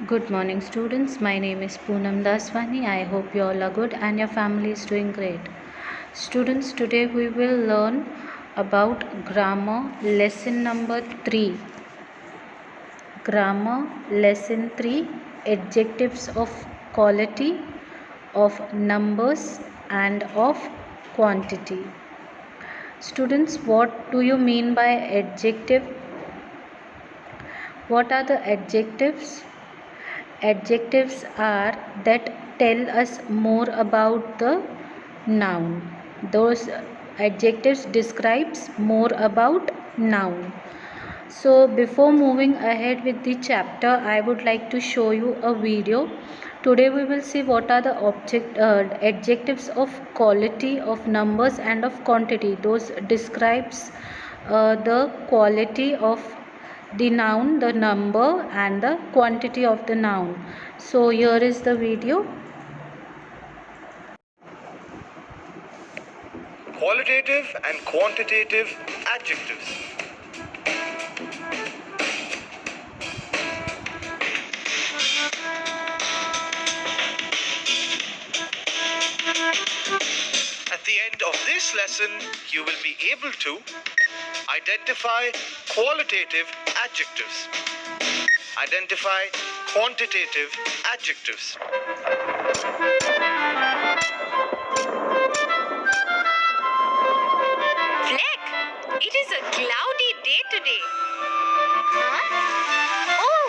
Good morning, students. My name is Poonam Daswani. I hope you all are good and your family is doing great. Students, today we will learn about grammar lesson number 3. Grammar lesson 3, adjectives of quality, of numbers and of quantity. Students, what do you mean by adjective? What are the adjectives? Adjectives are that tell us more about the noun. Those adjectives describes more about noun. So before moving ahead with the chapter, I would like to show you a video. Today we will see what are the adjectives of quality, of numbers and of quantity. Those describes the quality of the noun, the number and the quantity of the noun. So here is the video. Qualitative and quantitative adjectives. At the end of this lesson, you will be able to identify qualitative adjectives, identify quantitative adjectives. Fleck, it is a cloudy day today. Huh? Oh,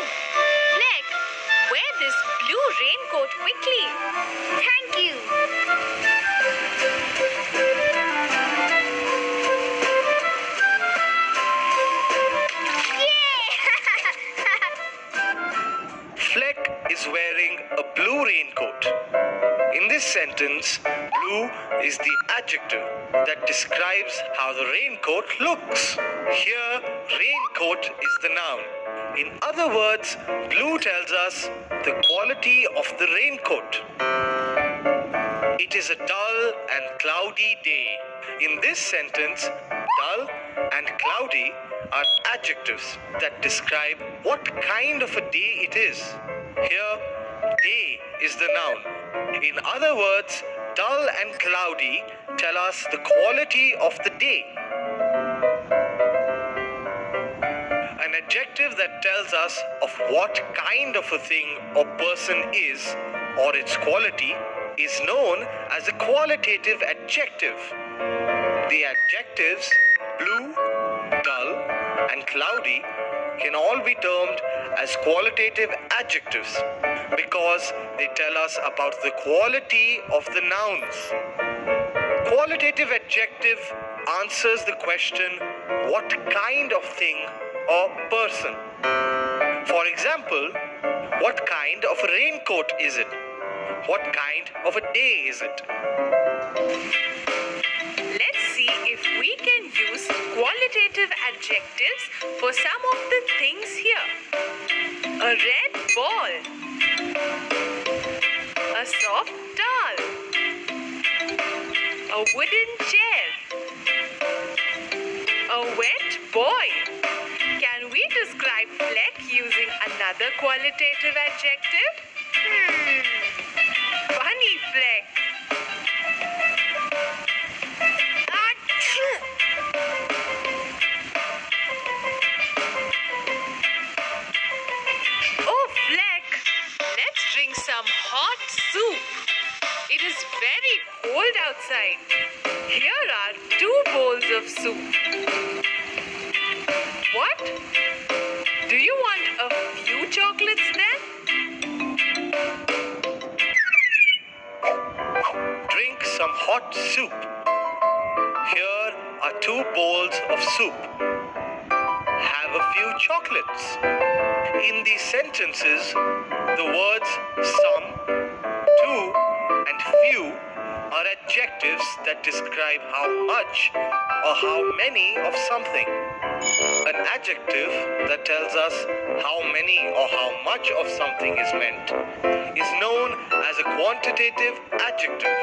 Fleck, wear this blue raincoat quickly. Thank you. Fleck is wearing a blue raincoat. In this sentence, blue is the adjective that describes how the raincoat looks. Here, raincoat is the noun. In other words, blue tells us the quality of the raincoat. It is a dull and cloudy day. In this sentence, dull and cloudy are adjectives that describe what kind of a day it is. Here, day is the noun. In other words, dull and cloudy tell us the quality of the day. An adjective that tells us of what kind of a thing or person is or its quality is known as a qualitative adjective. The adjectives blue, dull, and cloudy can all be termed as qualitative adjectives because they tell us about the quality of the nouns. Qualitative adjective answers the question, what kind of thing or person? For example, what kind of a raincoat is it? What kind of a day is it? Let's see if we can use qualitative adjectives for some of the things here. A red ball. A soft doll. A wooden chair. A wet boy. Can we describe Fleck using another qualitative adjective? Funny Fleck. Oh, Fleck, let's drink some hot soup. It is very cold outside. Here are 2 bowls of soup. What? Do you want a few chocolates then? Drink some hot soup. Here are 2 bowls of soup. Have a few chocolates. In these sentences, the words some, two, and few are adjectives that describe how much or how many of something. An adjective that tells us how many or how much of something is meant is known as a quantitative adjective.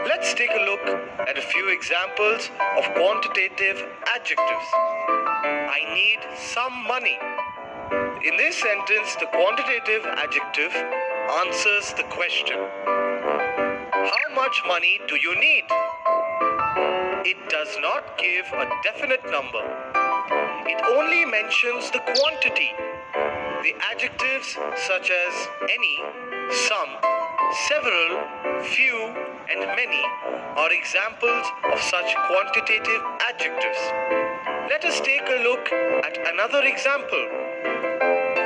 Let's take a look at a few examples of quantitative adjectives. I need some money In this sentence, the quantitative adjective answers the question, how much money do you need? It does not give a definite number. It only mentions the quantity. The adjectives such as any, some, several, few, and many are examples of such quantitative adjectives. Let us take a look at another example.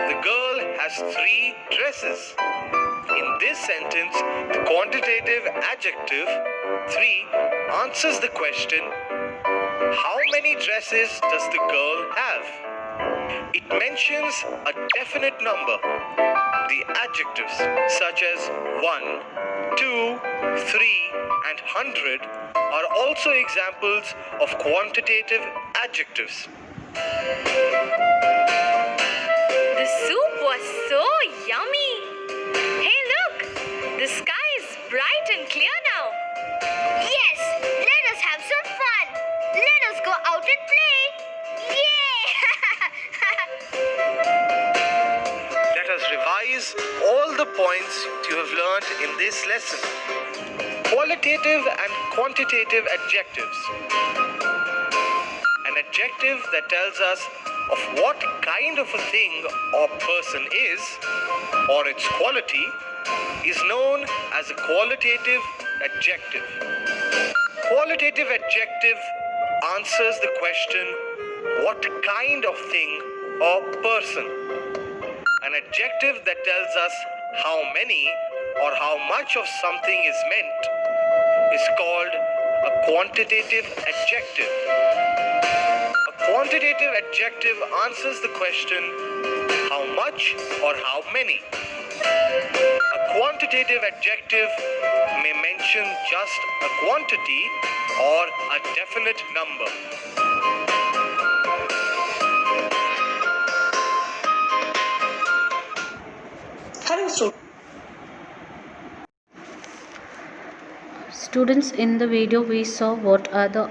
The girl has 3 dresses. In this sentence, the quantitative adjective 3 answers the question, how many dresses does the girl have? It mentions a definite number. The adjectives such as 1, 2, 3, and 100 are also examples of quantitative adjectives. The soup was so yummy. Hey, look! The sky is bright and clear now. Yes, let us have some fun. Let us go out and play. Yay! Let us revise all the points you have learned in this lesson. Qualitative and quantitative adjectives. An adjective that tells us of what kind of a thing or person is, or its quality, is known as a qualitative adjective. Qualitative adjective answers the question, what kind of thing or person. An adjective that tells us how many or how much of something is meant is called a quantitative adjective. A quantitative adjective answers the question, how much or how many. A quantitative adjective may mention just a quantity or a definite number. Hello, students. Students, in the video we saw what are the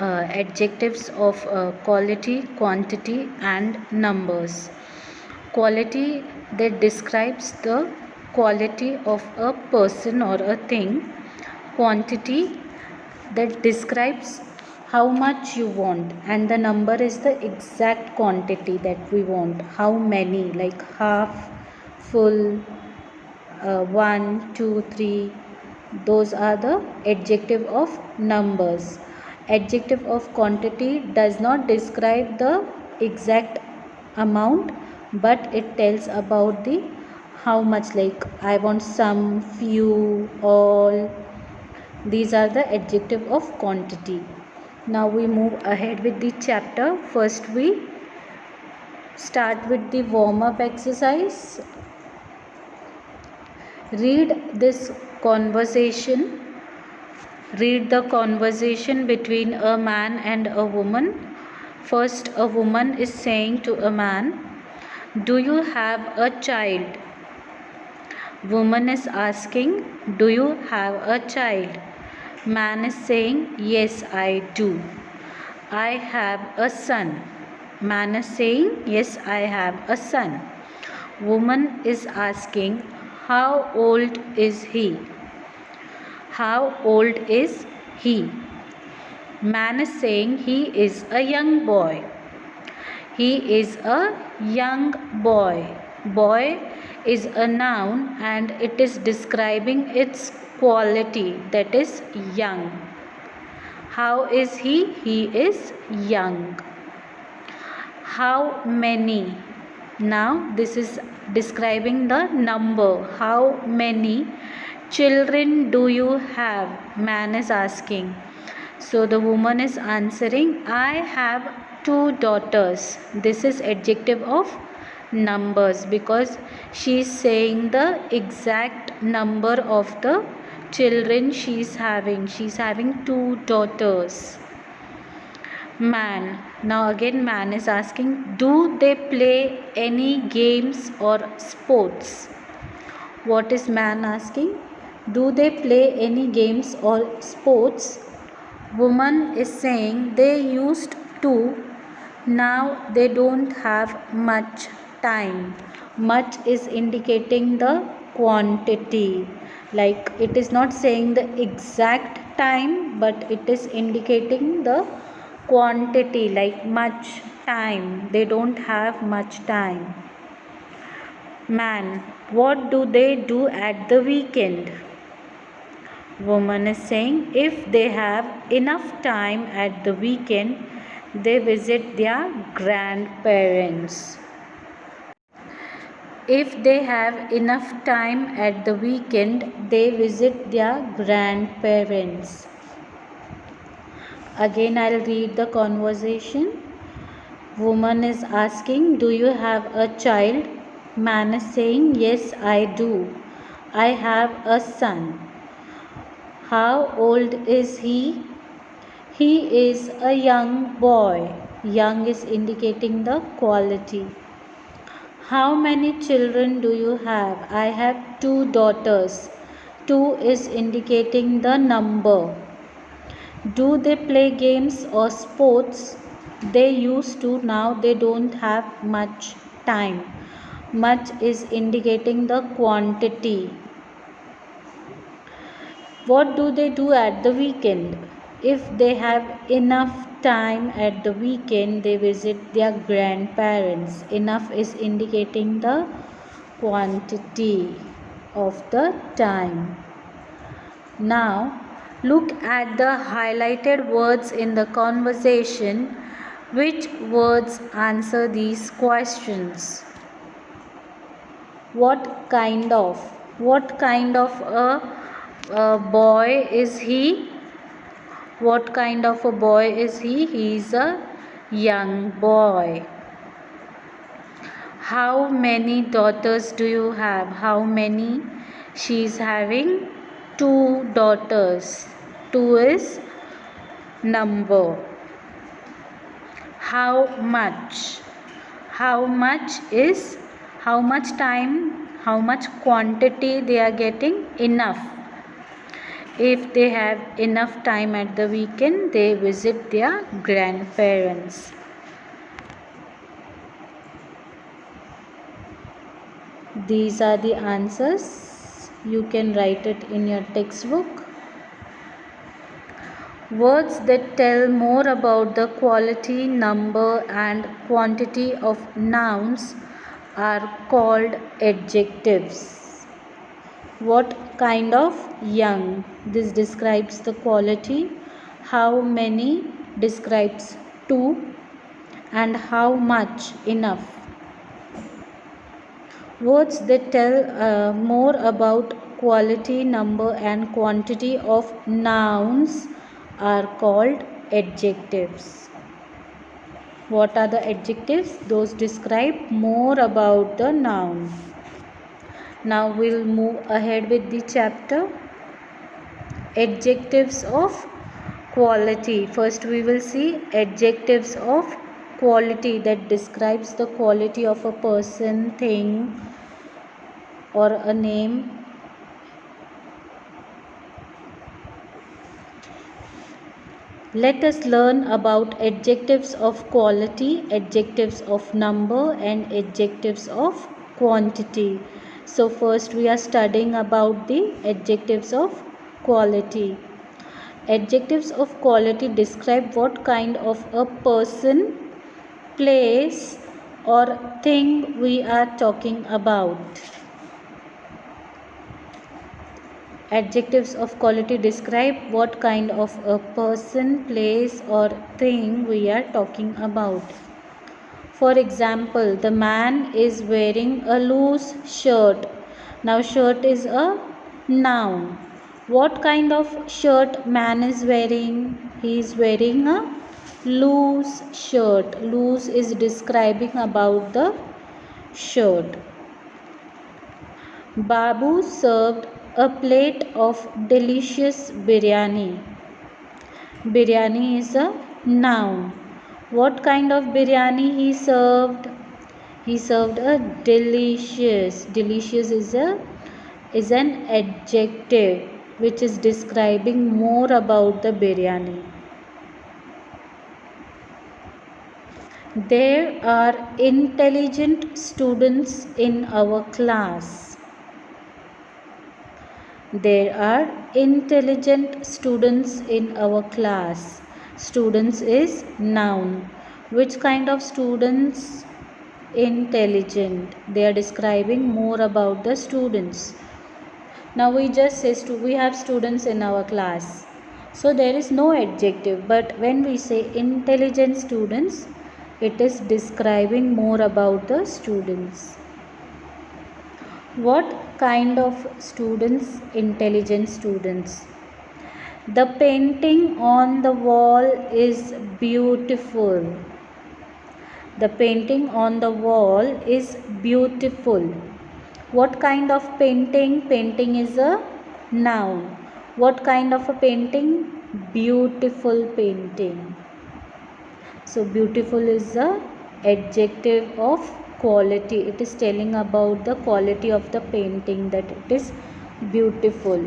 adjectives of quality, quantity, and numbers. Quality, that describes the quality of a person or a thing. Quantity, that describes how much you want, and the number is the exact quantity that we want. How many, like half, full, 1, 2, 3. Those are the adjective of numbers. Adjective of quantity does not describe the exact amount, but it tells about the how much, like I want some, few, all. These are the adjective of quantity. Now we move ahead with the chapter. First we start with the warm-up exercise. Read this conversation. Read the conversation between a man and a woman. First, a woman is saying to a man, "Do you have a child?" Woman is asking, "Do you have a child?" Man is saying, "Yes, I do." "I have a son." Man is saying, "Yes, I have a son." Woman is asking, "How old is he?" How old is he? Man is saying, "He is a young boy." He is a young boy. Boy is a noun and it is describing its quality, that is young. How is he? He is young. How many? Now this is describing the number. How many children do you have? Man is asking. So the woman is answering, "I have 2 daughters." This is adjective of numbers because she is saying the exact number of the children she is having. She is having 2 daughters. Man. Now again man is asking, "Do they play any games or sports?" What is man asking? Do they play any games or sports? Woman is saying they used to, now they don't have much time. Much is indicating the quantity. Like it is not saying the exact time, but it is indicating the quantity, like much time. They don't have much time. Man, what do they do at the weekend? Woman is saying if they have enough time at the weekend, they visit their grandparents. If they have enough time at the weekend, they visit their grandparents. Again, I'll read the conversation. Woman is asking, do you have a child? Man is saying, yes, I do. I have a son. How old is he? He is a young boy. Young is indicating the quality. How many children do you have? I have 2 daughters. 2 is indicating the number. Do they play games or sports? They used to, now they don't have much time. Much is indicating the quantity. What do they do at the weekend? If they have enough time at the weekend, they visit their grandparents. Enough is indicating the quantity of the time. Now, look at the highlighted words in the conversation. Which words answer these questions? What kind of? What kind of a boy is he? What kind of a boy is he? He is a young boy. How many daughters do you have? How many? She is having 2 daughters. 2 is number. How much? How much is how much time, how much quantity they are getting? Enough. If they have enough time at the weekend, they visit their grandparents. These are the answers. You can write it in your textbook. Words that tell more about the quality, number, and quantity of nouns are called adjectives. What kind of? Young. This describes the quality. How many describes 2. And how much? Enough. Words that tell more about quality, number, and quantity of nouns are called adjectives. What are the adjectives? Those describe more about the noun. Now we'll move ahead with the chapter. Adjectives of quality. First we will see adjectives of quality that describes the quality of a person, thing, or a name. Let us learn about adjectives of quality, adjectives of number, and adjectives of quantity. So first we are studying about the adjectives of quality. Adjectives of quality describe what kind of a person, place, or thing we are talking about. Adjectives of quality describe what kind of a person, place, or thing we are talking about. For example, the man is wearing a loose shirt. Now, shirt is a noun. What kind of shirt man is wearing? He is wearing a loose shirt. Loose is describing about the shirt. Babu served a plate of delicious biryani. Biryani is a noun. What kind of biryani he served? He served a delicious. Delicious is an adjective which is describing more about the biryani. There are intelligent students in our class. There are intelligent students in our class. Students is noun. Which kind of students? Intelligent. They are describing more about the students. Now we just say we have students in our class. So there is no adjective, but when we say intelligent students, it is describing more about the students. What kind of students? Intelligent students. The painting on the wall is beautiful. The painting on the wall is beautiful. What kind of painting? Painting is a noun. What kind of a painting? Beautiful painting. So beautiful is a adjective of quality. It is telling about the quality of the painting, that it is beautiful.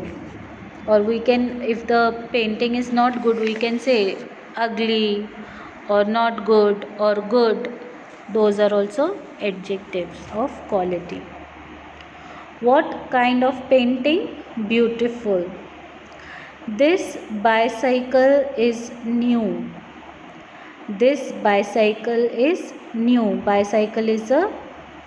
Or we can, if the painting is not good, we can say ugly or not good or good. Those are also adjectives of quality. What kind of painting? Beautiful. This bicycle is new. This bicycle is new. Bicycle is a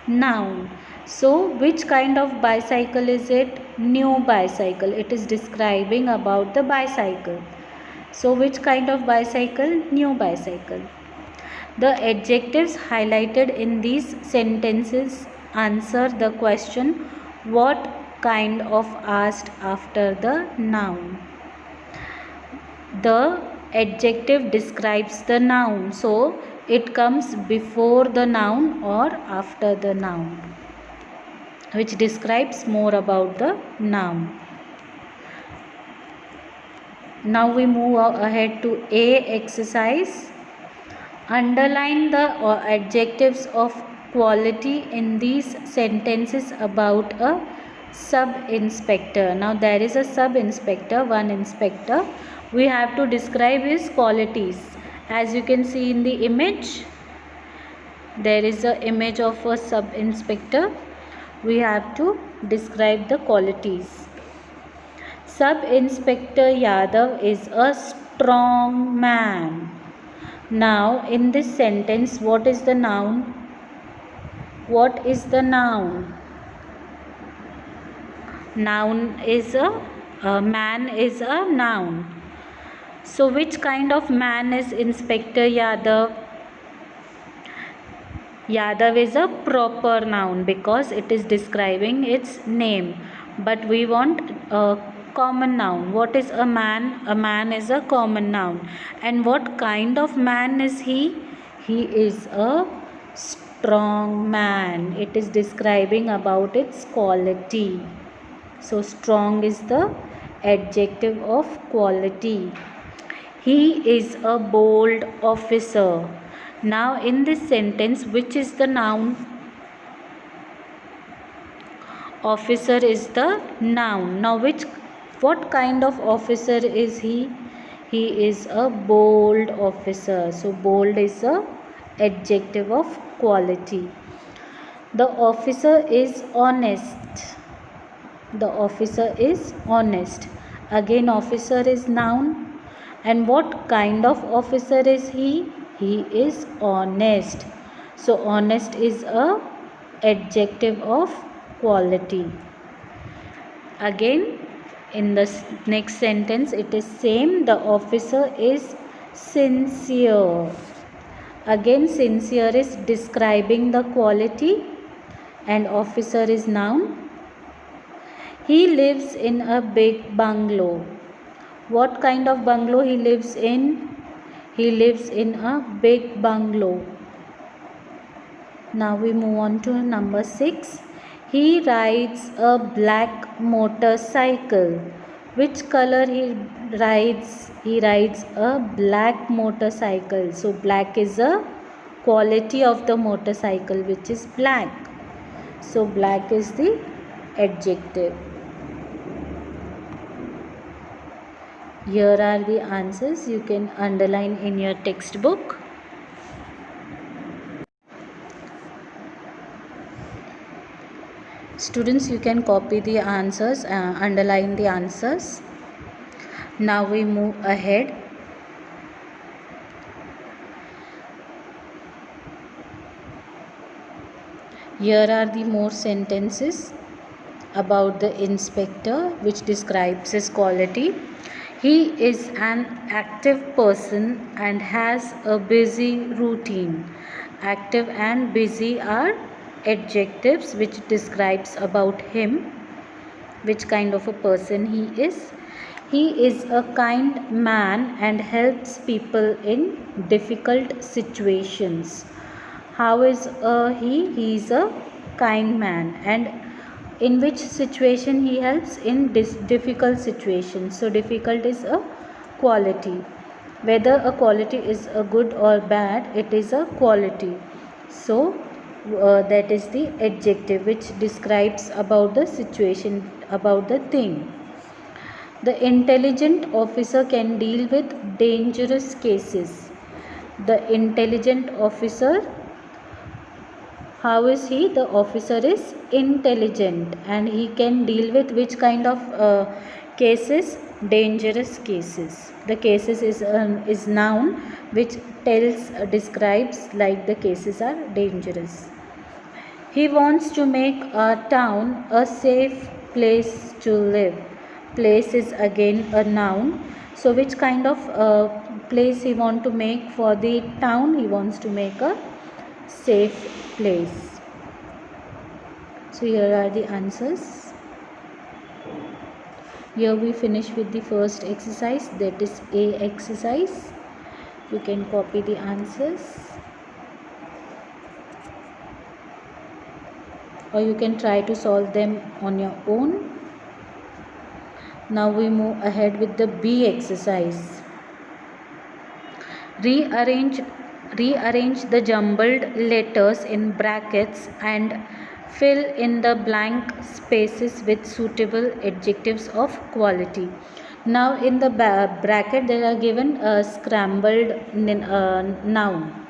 noun. So which kind of bicycle is it? New bicycle. It is describing about the bicycle. So which kind of bicycle? New bicycle. The adjectives highlighted in these sentences answer the question what kind of asked after the noun. The adjective describes the noun, so it comes before the noun or after the noun, which describes more about the noun. Now we move ahead to A exercise. Underline the adjectives of quality in these sentences about a sub-inspector. Now there is a sub-inspector, one inspector. We have to describe his qualities. As you can see in the image, there is an image of a sub-inspector. We have to describe the qualities. Sub-Inspector Yadav is a strong man. Now in this sentence, what is the noun? What is the noun? Noun is a man is a noun. So which kind of man is Inspector Yadav? Yadav is a proper noun because it is describing its name. But we want a common noun. What is a man? A man is a common noun. And what kind of man is he? He is a strong man. It is describing about its quality. So strong is the adjective of quality. He is a bold officer. Now in this sentence, which is the noun? Officer is the noun. Now what kind of officer is he? He is a bold officer. So bold is a adjective of quality. The officer is honest. The officer is honest. Again, officer is noun. And what kind of officer is he? He is honest. So honest is a adjective of quality. Again, in the next sentence, it is same. The officer is sincere. Again, sincere is describing the quality, and officer is noun. He lives in a big bungalow. What kind of bungalow he lives in? He lives in a big bungalow. Now we move on to number 6. He rides a black motorcycle. Which color he rides? He rides a black motorcycle. So black is a quality of the motorcycle, which is black. So black is the adjective. Here are the answers. You can underline in your textbook. Students, you can copy the answers, underline the answers. Now we move ahead. Here are the more sentences about the inspector which describes his quality. He is an active person and has a busy routine. Active and busy are adjectives which describes about him, which kind of a person he is. He is a kind man and helps people in difficult situations. How is he? He is a kind man. And in which situation he helps? In difficult situations. So difficult is a quality. Whether a quality is a good or bad, it is a quality. So that is the adjective which describes about the situation, about the thing. The intelligent officer can deal with dangerous cases. The intelligent officer, how is he? The officer is intelligent and he can deal with which kind of cases? Dangerous cases. The cases is noun which describes like the cases are dangerous. He wants to make our town a safe place to live. Place is again a noun. So which kind of place he want to make for the town? He wants to make a safe place. So here are the answers. Here we finish with the first exercise, that is A exercise. You can copy the answers or you can try to solve them on your own. Now we move ahead with the B exercise. Rearrange the jumbled letters in brackets and fill in the blank spaces with suitable adjectives of quality. Now in the bracket there are given a scrambled noun.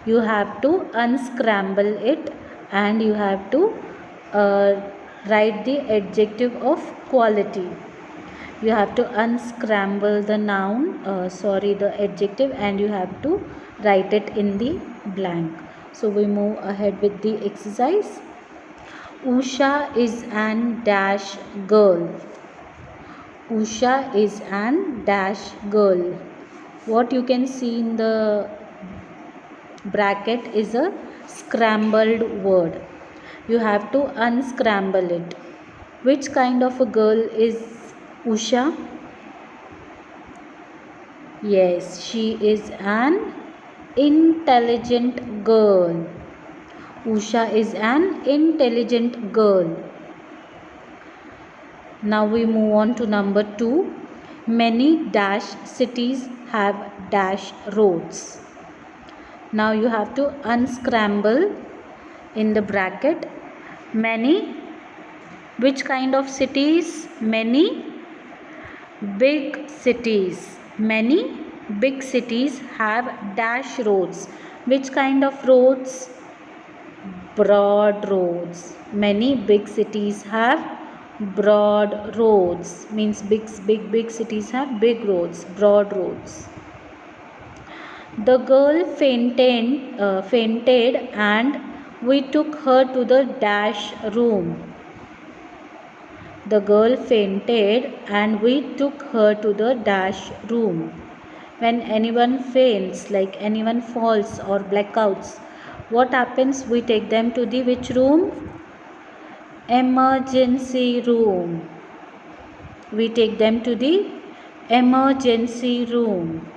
You have to unscramble it and you have to write the adjective of quality. You have to unscramble the the adjective, and you have to write it in the blank. So we move ahead with the exercise. Usha is an dash girl. Usha is an dash girl. What you can see in the bracket is a scrambled word. You have to unscramble it. Which kind of a girl is Usha? Yes, she is an intelligent girl. Usha is an intelligent girl. Now we move on to number 2. Many dash cities have dash roads. Now you have to unscramble in the bracket. Many, which kind of cities? Many big cities. Many big cities have dash roads. Which kind of roads? Broad roads. Many big cities have broad roads. Means big cities have big roads, broad roads. The girl fainted and we took her to the dash room. The girl fainted and we took her to the dash room. When anyone faints, like anyone falls or blackouts, what happens? We take them to the which room? Emergency room. We take them to the emergency room.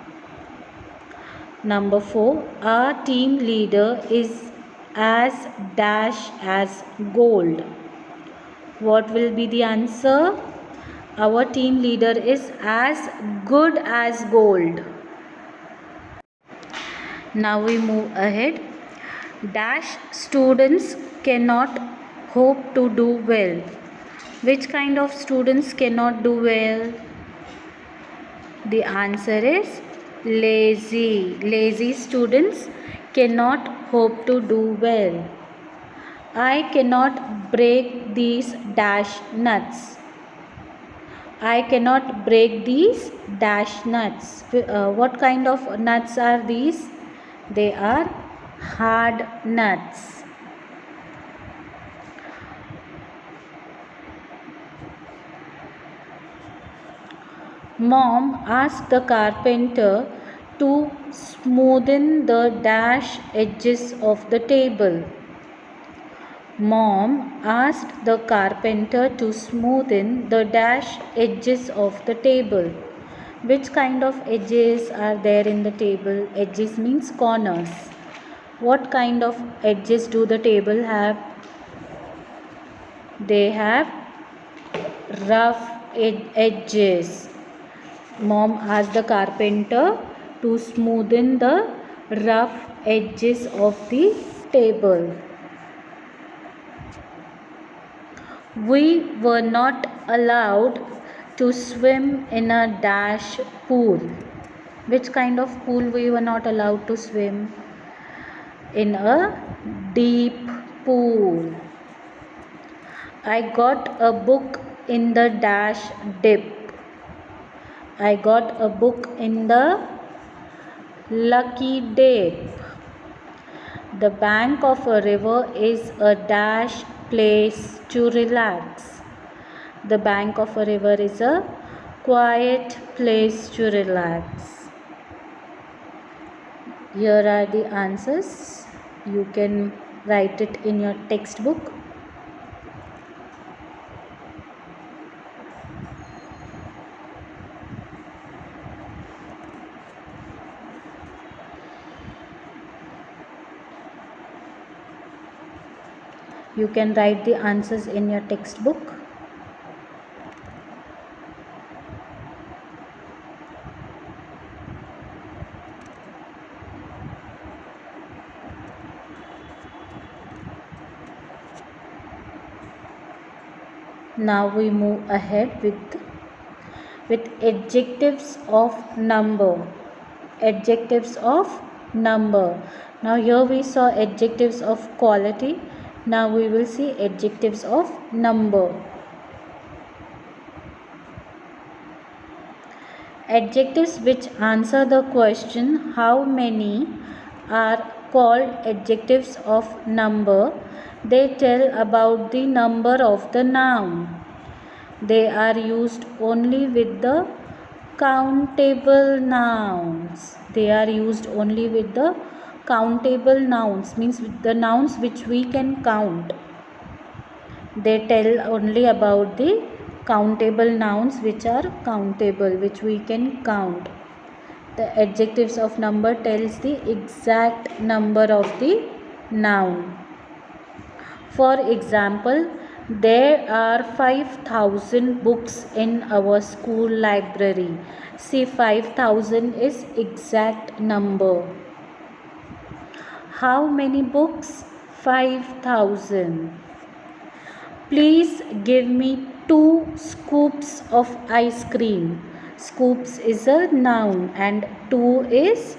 Number 4. Our team leader is as dash as gold. What will be the answer? Our team leader is as good as gold. Now we move ahead. Dash students cannot hope to do well. Which kind of students cannot do well? The answer is lazy. Lazy students cannot hope to do well. I cannot break these dash nuts. I cannot break these dash nuts. What kind of nuts are these? They are hard nuts. Mom asked the carpenter to smoothen the dash edges of the table. Mom asked the carpenter to smoothen the dash edges of the table. Which kind of edges are there in the table? Edges means corners. What kind of edges do the table have? They have rough edges. Mom asked the carpenter to smoothen the rough edges of the table. We were not allowed to swim in a dash pool. Which kind of pool we were not allowed to swim? In a deep pool. I got a book in the dash dip. I got a book in the lucky dip. The bank of a river is a dash place to relax. The bank of a river is a quiet place to relax. Here are the answers. You can write it in your textbook. You can write the answers in your textbook. Now we move ahead with adjectives of number. Adjectives of number. Now here we saw adjectives of quality. Now we will see adjectives of number. Adjectives which answer the question how many are called adjectives of number. They tell about the number of the noun. They are used only with the countable nouns. They are used only with the countable nouns, means with the nouns which we can count. They tell only about the countable nouns which are countable, which we can count. The adjectives of number tells the exact number of the noun. For example, there are 5,000 books in our school library. See, 5,000 is exact number. How many books? 5,000. Please give me 2 scoops of ice cream. Scoops is a noun and 2 is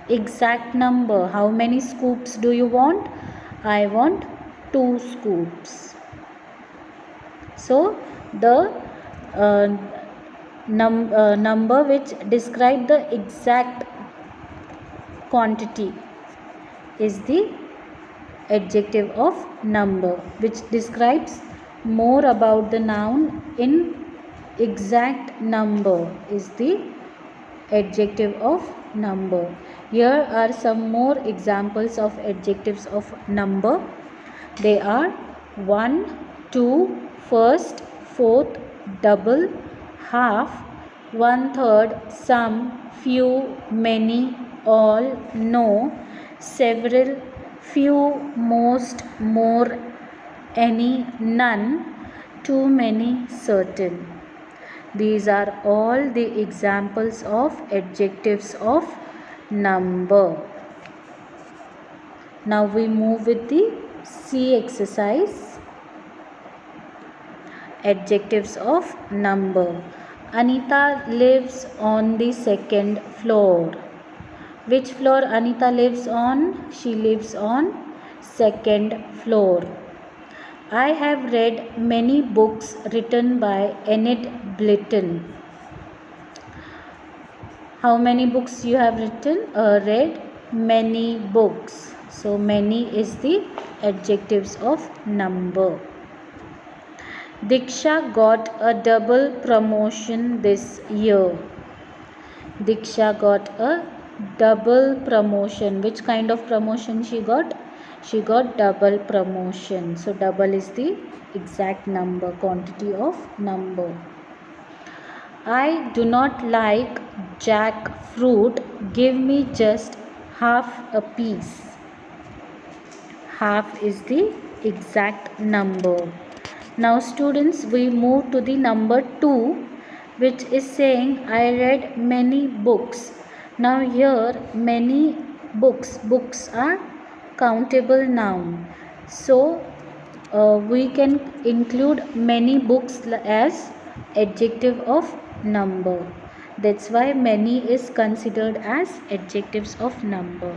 exact number. How many scoops do you want? I want 2 scoops. So the number which describe the exact quantity is the adjective of number, which describes more about the noun in exact number is the adjective of number. Here are some more examples of adjectives of number. They are 1, 2, first, fourth, double, half, 1/3, some, few, many, all, no, several, few, most, more, any, none, too many, certain. These are all the examples of adjectives of number. Now we move with the C exercise. Adjectives of number. Anita lives on the 2nd floor. Which floor Anita lives on? She lives on 2nd floor. I have read many books written by Enid Blyton. How many books you have read? Many books. So many is the adjectives of number. Diksha got a double promotion this year. Diksha got a double promotion. Which kind of promotion she got? She got double promotion. So double is the exact number, quantity of number. I do not like jackfruit. Give me just half a piece. Half is the exact number. Now students, we move to the number 2, which is saying I read many books. Now here many books are countable noun. So we can include many books as adjective of number. That's why many is considered as adjectives of number.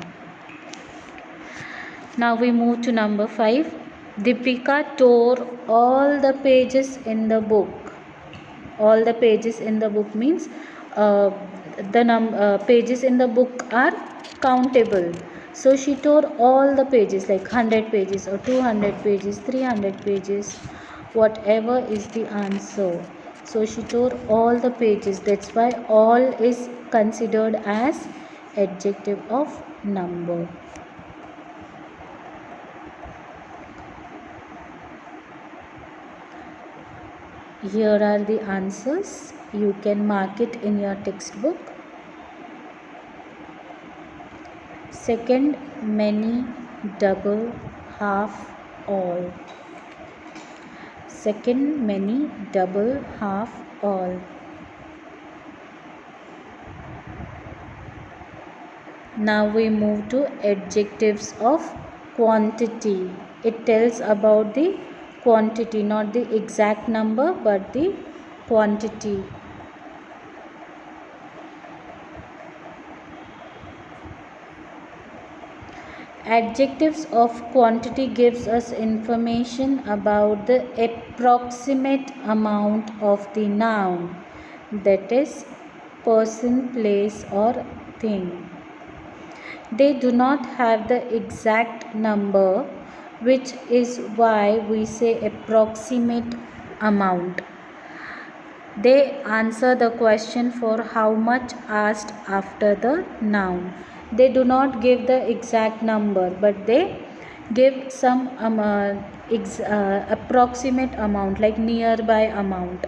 Now we move to number 5. Deepika tore all the pages in the book. All the pages in the book means the pages in the book are countable. So she tore all the pages, like 100 pages or 200 pages, 300 pages, whatever is the answer. So she tore all the pages. That's why all is considered as adjective of number. Here are the answers. You can mark it in your textbook. Second, many, double, half, all. Second, many, double, half, all. Now we move to adjectives of quantity. It tells about the quantity, not the exact number but the quantity. Adjectives of quantity gives us information about the approximate amount of the noun, that is person, place or thing. They do not have the exact number, which is why we say approximate amount. They answer the question for how much asked after the noun. They do not give the exact number, but they give some approximate amount, like nearby amount.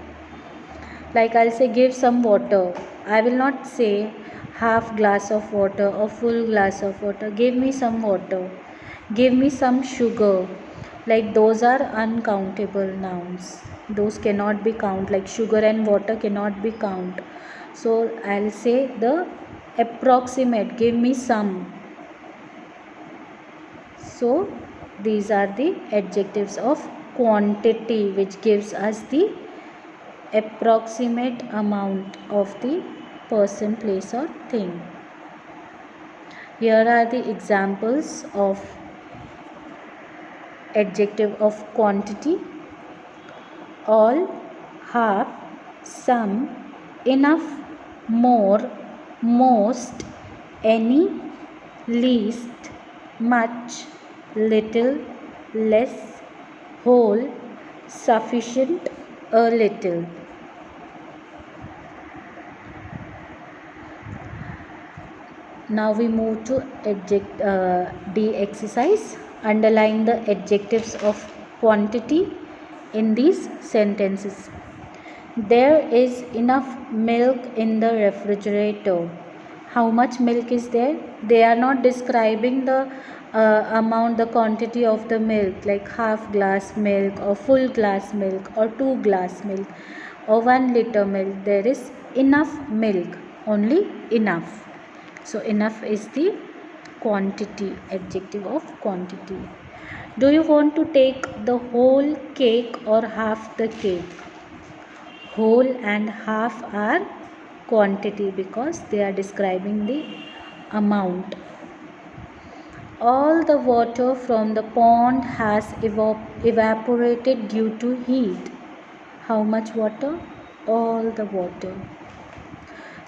Like I'll say give some water. I will not say half glass of water or full glass of water. Give me some water. Give me some sugar. Like those are uncountable nouns. Those cannot be count. Like sugar and water cannot be count. So I'll say the approximate. Give me some. So these are the adjectives of quantity, which gives us the approximate amount of the person, place or thing. Here are the examples of adjective of quantity: all, half, some, enough, more, most, any, least, much, little, less, whole, sufficient, a little. Now we move to D exercise. Underline the adjectives of quantity in these sentences. There is enough milk in the refrigerator. How much milk is there? They are not describing the amount, the quantity of the milk, like half glass milk or full glass milk or 2 glass milk or 1 liter milk. There is enough milk, only enough. So enough is the quantity, adjective of quantity. Do you want to take the whole cake or half the cake? Whole and half are quantity because they are describing the amount. All the water from the pond has evaporated due to heat. How much water? All the water.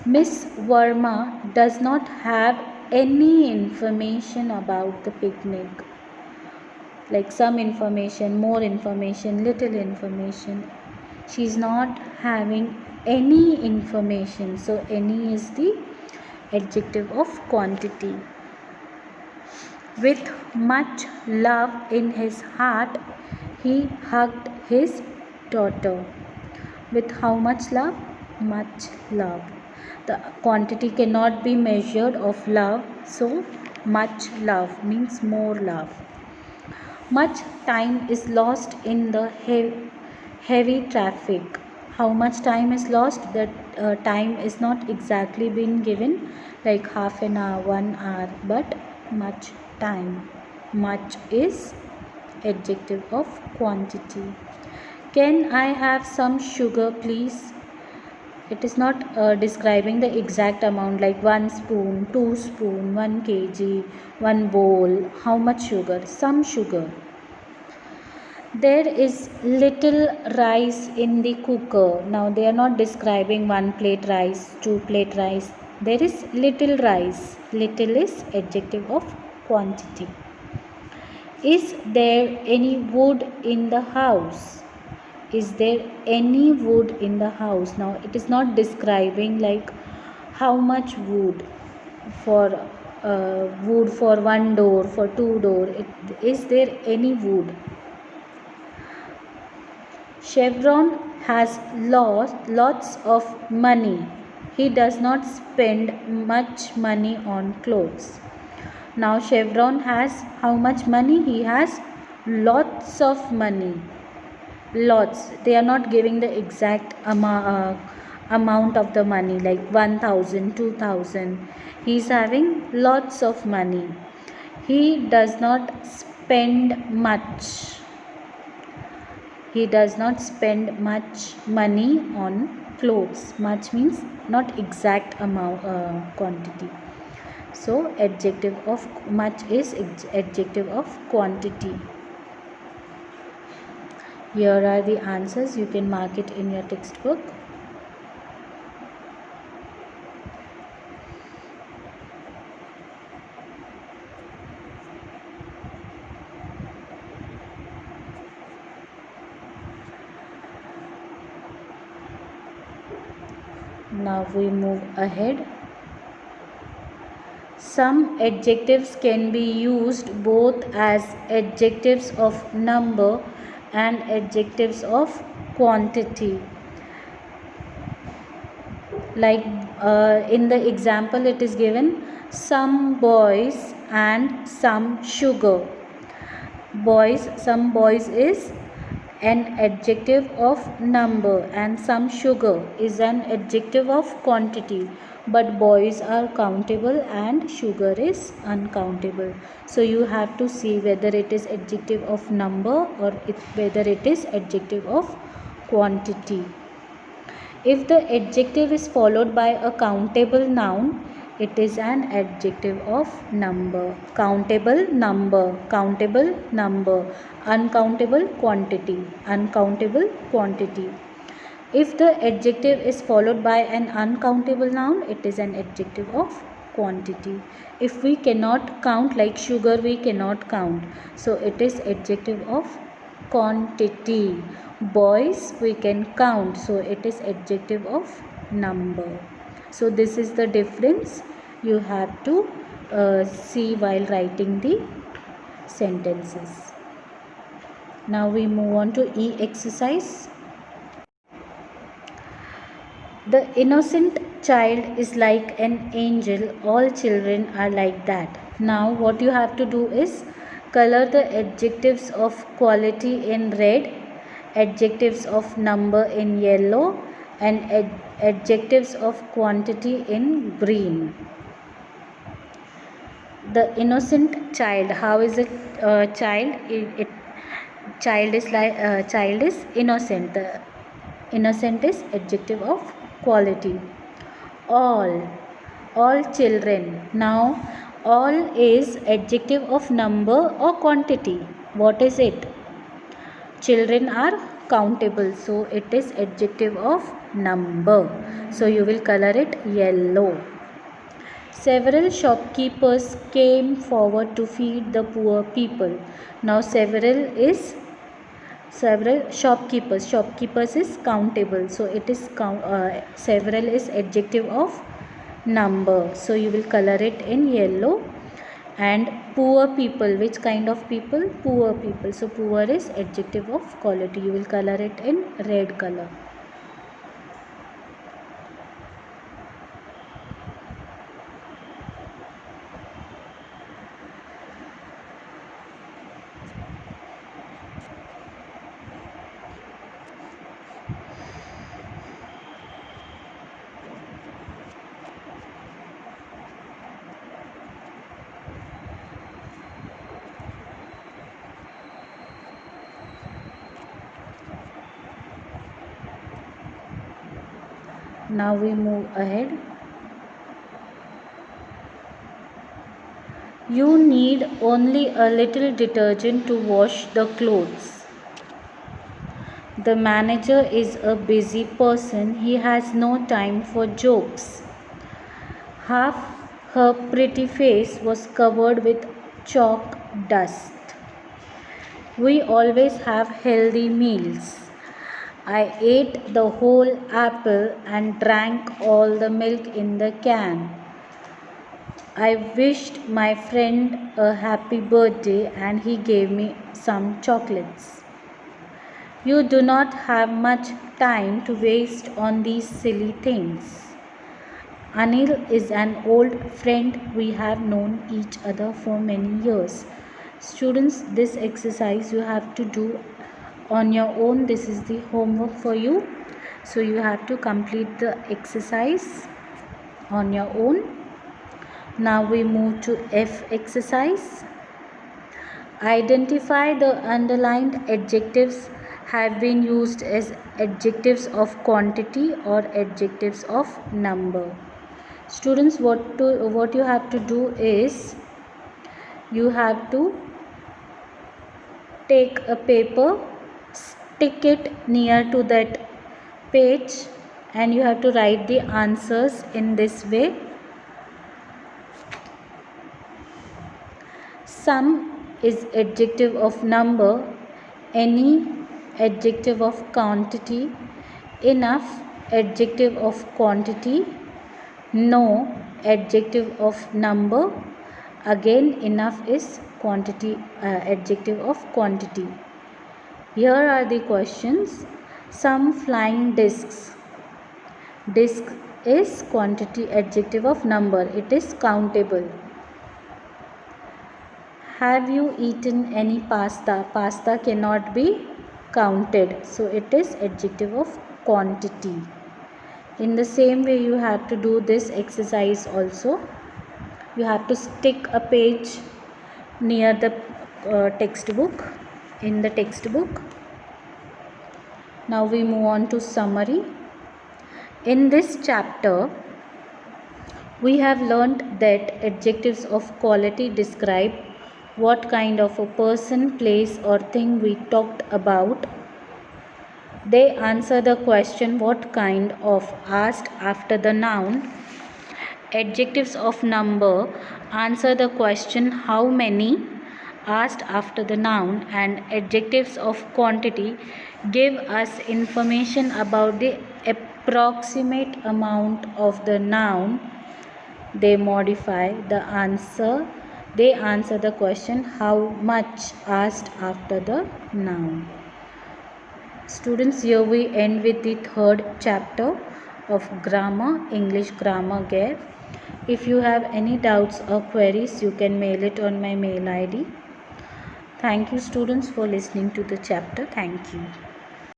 Miss Verma does not have any information about the picnic. Like some information, more information, little information. She's not having any information. So any is the adjective of quantity. With much love in his heart, he hugged his daughter. With how much love? Much love. The quantity cannot be measured of love, so much love means more love. Much time is lost in the heavy traffic. How much time is lost? That time is not exactly been given, like half an hour, 1 hour, but much time. Much is adjective of quantity. Can I have some sugar, please? It is not describing the exact amount, like 1 spoon, 2 spoon, 1 kg, 1 bowl. How much sugar? Some sugar. There is little rice in the cooker. Now they are not describing 1 plate rice, 2 plate rice. There is little rice. Little is adjective of quantity. Is there any wood in the house? Is there any wood in the house? Now it is not describing like how much wood for 1 door, for 2 door. Is there any wood? Chevron has lost lots of money. He does not spend much money on clothes. Now Chevron has how much money? He has lots of money. Lots. They are not giving the exact amount of the money, like 1,000, 2,000. He is having lots of money. He does not spend much. He does not spend much money on clothes. Much means not exact amount, quantity. So adjective of much is adjective of quantity. Here are the answers. You can mark it in your textbook. Now we move ahead. Some adjectives can be used both as adjectives of number and adjectives of quantity. Like in the example it is given, some boys and some sugar. Some boys is an adjective of number and some sugar is an adjective of quantity, but boys are countable and sugar is uncountable. So you have to see whether it is adjective of number or whether it is adjective of quantity. If the adjective is followed by a countable noun, it is an adjective of number. Countable number, uncountable quantity, uncountable quantity. If the adjective is followed by an uncountable noun, it is an adjective of quantity. If we cannot count, like sugar we cannot count, so it is adjective of quantity. Boys we can count, so it is adjective of number. So this is the difference you have to see while writing the sentences. Now we move on to E exercise. The innocent child is like an angel. All children are like that. Now what you have to do is color the adjectives of quality in red, adjectives of number in yellow, and adjectives of quantity in green. The innocent child. How is it child? Child is innocent. The innocent is adjective of quality. All children. Now All is adjective of number or quantity. What is it? Children are countable, so it is adjective of number. So you will color it yellow. Several shopkeepers came forward to feed the poor people. Now several shopkeepers. Shopkeepers is countable, so it is several is adjective of number. So you will color it in yellow. And poor people, which kind of people? Poor people. So poor is adjective of quality. You will color it in red color. Now we move ahead. You need only a little detergent to wash the clothes. The manager is a busy person. He has no time for jokes. Half her pretty face was covered with chalk dust. We always have healthy meals. I ate the whole apple and drank all the milk in the can. I wished my friend a happy birthday and he gave me some chocolates. You do not have much time to waste on these silly things. Anil is an old friend. We have known each other for many years. Students, this exercise you have to do on your own. This is the homework for you. So you have to complete the exercise on your own. Now we move to F exercise. Identify the underlined adjectives have been used as adjectives of quantity or adjectives of number. Students, what you have to do is you have to take a paper, stick it near to that page, and you have to write the answers in this way. Some is adjective of number, any adjective of quantity, enough adjective of quantity, no adjective of number, again enough is quantity adjective of quantity. Here are the questions. Some flying discs. Disc is quantity adjective of number. It is countable. Have you eaten any pasta? Pasta cannot be counted. So it is adjective of quantity. In the same way you have to do this exercise also. You have to stick a page near the textbook, in the textbook. Now we move on to summary. In this chapter, we have learnt that adjectives of quality describe what kind of a person, place or thing we talked about. They answer the question what kind of asked after the noun. Adjectives of number answer the question how many asked after the noun, and adjectives of quantity give us information about the approximate amount of the noun. They modify the answer. They answer the question how much asked after the noun. Students, here we end with the third chapter of grammar, English Grammar Gear. If you have any doubts or queries, you can mail it on my mail ID. Thank you students for listening to the chapter. Thank you.